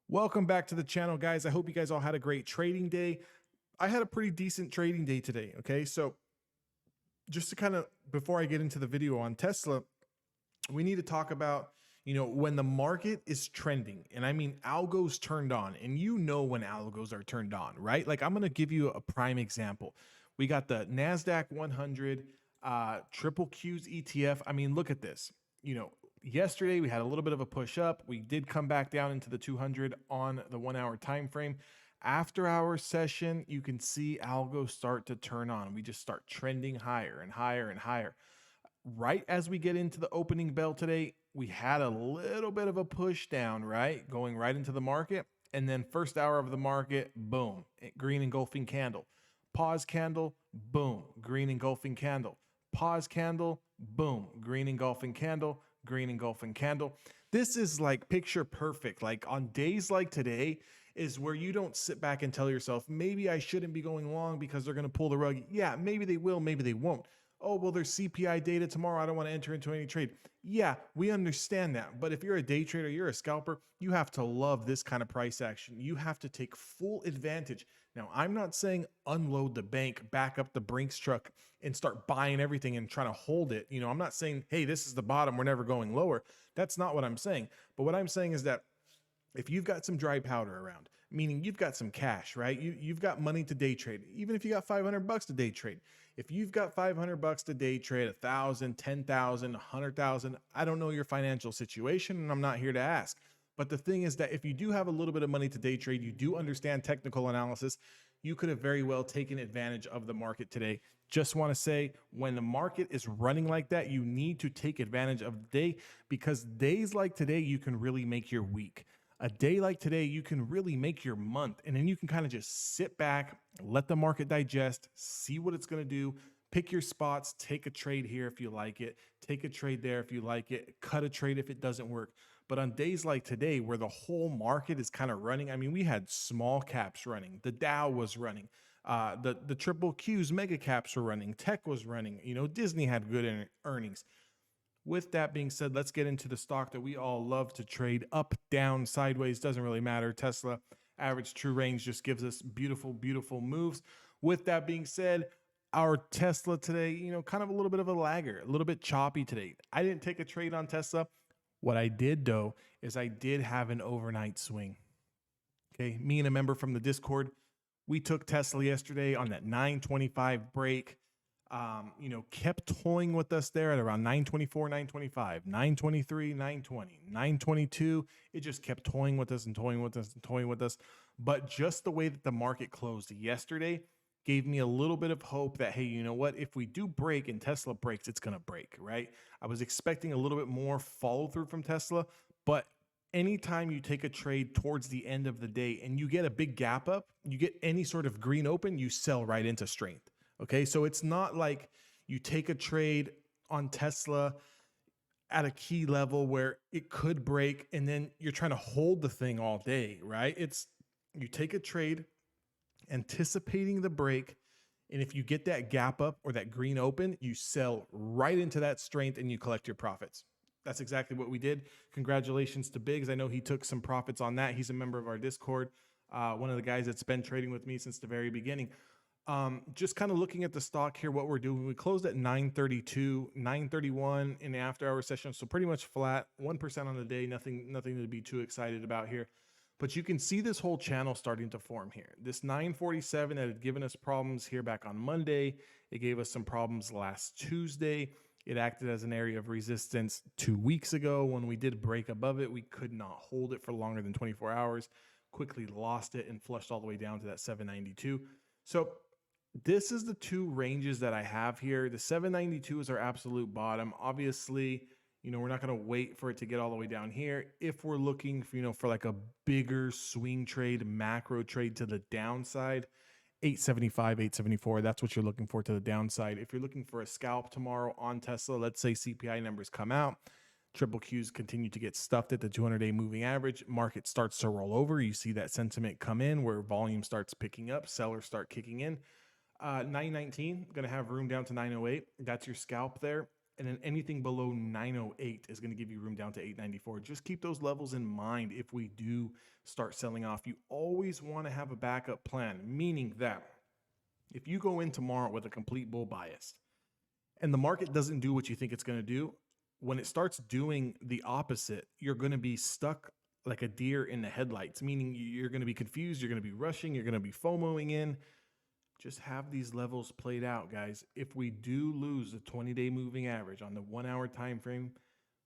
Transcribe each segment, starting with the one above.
Welcome back to the channel, guys. I hope you guys all had a great trading day. I had a pretty decent trading day today. Okay, so just to kind of, before I get into the video on Tesla, we need to talk about, when the market is trending, and I mean algos turned on, and when algos are turned on, right? Like, I'm going to give you a prime example. We got the NASDAQ 100 triple Q's ETF. I mean, look at this. Yesterday we had a little bit of a push up. We did come back down into the 200 on the 1 hour time frame. After our session, you can see algos start to turn on. We just start trending higher and higher and higher. Right as we get into the opening bell today, we had a little bit of a push down, right? Going right into the market. And then first hour of the market, boom, green engulfing candle. Pause candle, boom, green engulfing candle. Pause candle, boom, green engulfing candle, green engulfing candle. This is like picture perfect. Like on days like today is where you don't sit back and tell yourself, maybe I shouldn't be going long because they're going to pull the rug. Yeah, maybe they will, maybe they won't. Oh, well, there's CPI data tomorrow. I don't want to enter into any trade. Yeah, we understand that. But if you're a day trader, you're a scalper, you have to love this kind of price action. You have to take full advantage. Now, I'm not saying unload the bank, back up the Brinks truck and start buying everything and trying to hold it. I'm not saying, hey, this is the bottom, we're never going lower. That's not what I'm saying. But what I'm saying is that if you've got some dry powder around, meaning you've got some cash, right? You've got money to day trade, even if you got $500 to day trade. If you've got $500 to day trade, 1,000, 10,000, 100,000, I don't know your financial situation and I'm not here to ask. But the thing is that if you do have a little bit of money to day trade, you do understand technical analysis, you could have very well taken advantage of the market today. Just want to say, when the market is running like that, you need to take advantage of the day, because days like today, you can really make your week. A day like today, you can really make your month, and then you can kind of just sit back, let the market digest, see what it's going to do, pick your spots, take a trade here if you like it, take a trade there if you like it, cut a trade if it doesn't work. But on days like today, where the whole market is kind of running, I mean, we had small caps running, the Dow was running, the triple Qs, mega caps were running, tech was running, Disney had good earnings. With that being said, let's get into the stock that we all love to trade. Up, down, sideways, doesn't really matter. Tesla, average true range, just gives us beautiful, beautiful moves. With that being said, our Tesla today, kind of a little bit of a lagger, a little bit choppy today. I didn't take a trade on Tesla. What I did, though, is I did have an overnight swing. Okay, me and a member from the Discord, we took Tesla yesterday on that 925 break. Kept toying with us there at around 924, 925, 923, 920, 922. It just kept toying with us and toying with us and toying with us. But just the way that the market closed yesterday gave me a little bit of hope that, hey, you know what? If we do break and Tesla breaks, it's going to break, right? I was expecting a little bit more follow through from Tesla, but anytime you take a trade towards the end of the day and you get a big gap up, you get any sort of green open, you sell right into strength. Okay, so it's not like you take a trade on Tesla at a key level where it could break and then you're trying to hold the thing all day, right? It's you take a trade anticipating the break, and if you get that gap up or that green open, you sell right into that strength and you collect your profits. That's exactly what we did. Congratulations to Biggs. I know he took some profits on that. He's a member of our Discord, one of the guys that's been trading with me since the very beginning. Just kind of looking at the stock here, what we're doing, we closed at 932, 931 in the after hour session. So pretty much flat, 1% on the day, nothing to be too excited about here. But you can see this whole channel starting to form here. This 947 that had given us problems here back on Monday. It gave us some problems last Tuesday. It acted as an area of resistance 2 weeks ago. When we did break above it, we could not hold it for longer than 24 hours. Quickly lost it and flushed all the way down to that 792. So this is the two ranges that I have here. The 792 is our absolute bottom. Obviously, we're not going to wait for it to get all the way down here. If we're looking for, for like a bigger swing trade, macro trade to the downside, 875, 874, that's what you're looking for to the downside. If you're looking for a scalp tomorrow on Tesla, let's say CPI numbers come out, triple Qs continue to get stuffed at the 200-day moving average, market starts to roll over. You see that sentiment come in where volume starts picking up, sellers start kicking in. 919, going to have room down to 908. That's your scalp there. and then anything below 908 is going to give you room down to 894. Just keep those levels in mind if we do start selling off. You always want to have a backup plan, meaning that if you go in tomorrow with a complete bull bias and the market doesn't do what you think it's going to do, when it starts doing the opposite, you're going to be stuck like a deer in the headlights, meaning you're going to be confused, you're going to be rushing, you're going to be FOMOing in. Just have these levels played out, guys. If we do lose the 20-day moving average on the 1 hour time frame,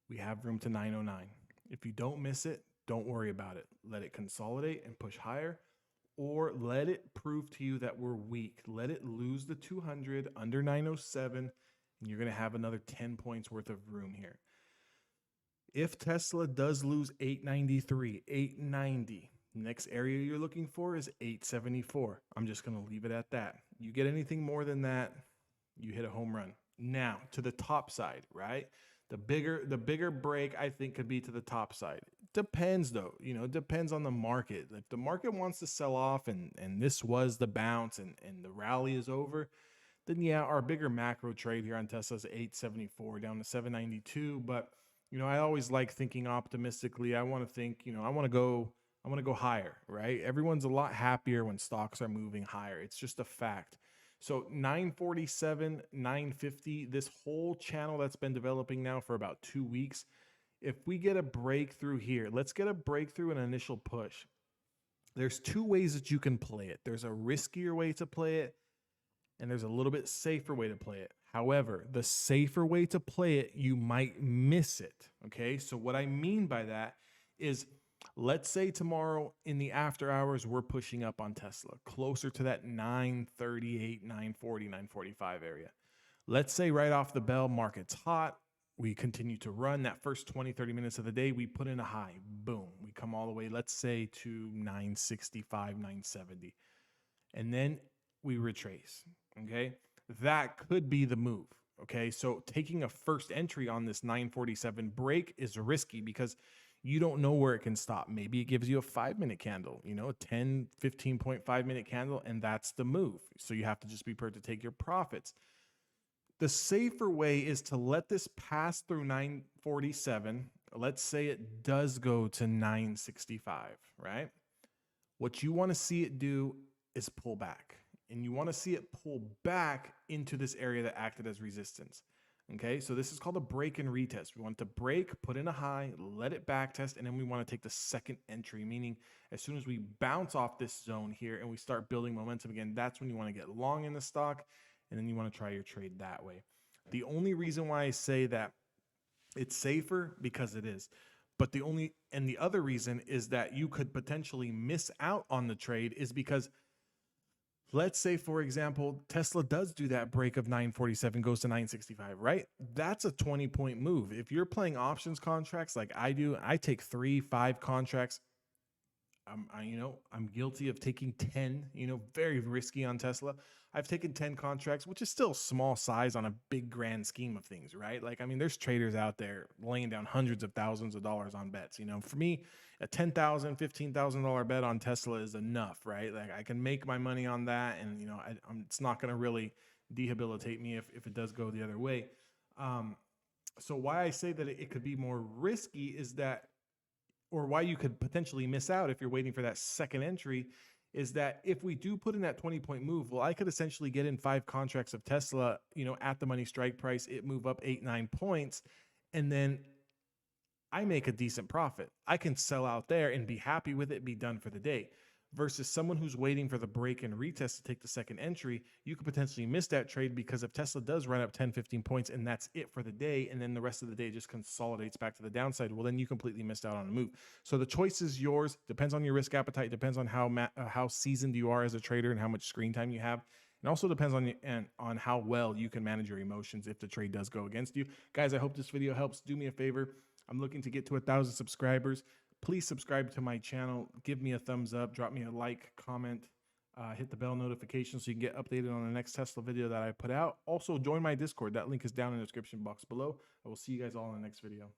we have room to 909. If you don't miss it, don't worry about it. Let it consolidate and push higher, or let it prove to you that we're weak. Let it lose the 200 under 907, and you're going to have another 10 points worth of room here. If Tesla does lose 893, 890, next area you're looking for is 874. I'm just going to leave it at that. You get anything more than that, you hit a home run. Now to the top side, right? The bigger break I think could be to the top side. Depends though, it depends on the market. If the market wants to sell off and this was the bounce and the rally is over, then yeah, our bigger macro trade here on Tesla is 874 down to 792. But I always like thinking optimistically. I want to think, I want to go higher, right? Everyone's a lot happier when stocks are moving higher. It's just a fact. So 947, 950, this whole channel that's been developing now for about 2 weeks. If we get a breakthrough here, let's get a breakthrough, an initial push. There's two ways that you can play it. There's a riskier way to play it, and there's a little bit safer way to play it. However, the safer way to play it, you might miss it, okay? So what I mean by that is, let's say tomorrow in the after hours, we're pushing up on Tesla, closer to that 938, 940, 945 area. Let's say right off the bell, market's hot. We continue to run that first 20, 30 minutes of the day. We put in a high, boom. We come all the way, let's say to 965, 970. And then we retrace, okay? That could be the move, okay? So taking a first entry on this 947 break is risky because you don't know where it can stop. Maybe it gives you a 5-minute candle, a 10, 15.5 minute candle, and that's the move. So you have to just be prepared to take your profits. The safer way is to let this pass through 947. Let's say it does go to 965, right? What you want to see it do is pull back, and you want to see it pull back into this area that acted as resistance. Okay, so this is called a break and retest. We want to break, put in a high, let it back test, and then we want to take the second entry, meaning as soon as we bounce off this zone here and we start building momentum again, that's when you want to get long in the stock, and then you want to try your trade that way. The only reason why I say that it's safer, because it is, but the other reason is that you could potentially miss out on the trade is because, let's say, for example, Tesla does do that break of 947, goes to 965, right? That's a 20-point move. If you're playing options contracts like I do, I take 3, 5 contracts. I'm guilty of taking 10, very risky on Tesla. I've taken 10 contracts, which is still small size on a big grand scheme of things, right? There's traders out there laying down hundreds of thousands of dollars on bets. For me, a $10,000, $15,000 bet on Tesla is enough, right? Like, I can make my money on that, and it's not going to really debilitate me if it does go the other way. So why I say that it could be more risky is that, or why you could potentially miss out if you're waiting for that second entry, is that if we do put in that 20-point move, well, I could essentially get in 5 contracts of Tesla, at the money strike price, it move up 8, 9 points, and then I make a decent profit. I can sell out there and be happy with it, be done for the day. Versus someone who's waiting for the break and retest to take the second entry, you could potentially miss that trade, because if Tesla does run up 10, 15 points and that's it for the day, and then the rest of the day just consolidates back to the downside, well, then you completely missed out on a move. So the choice is yours. Depends on your risk appetite, depends on how seasoned you are as a trader and how much screen time you have. And also depends on how well you can manage your emotions if the trade does go against you. Guys, I hope this video helps. Do me a favor. I'm looking to get to 1,000 subscribers. Please subscribe to my channel. Give me a thumbs up. Drop me a like, comment, hit the bell notification so you can get updated on the next Tesla video that I put out. Also, join my Discord. That link is down in the description box below. I will see you guys all in the next video.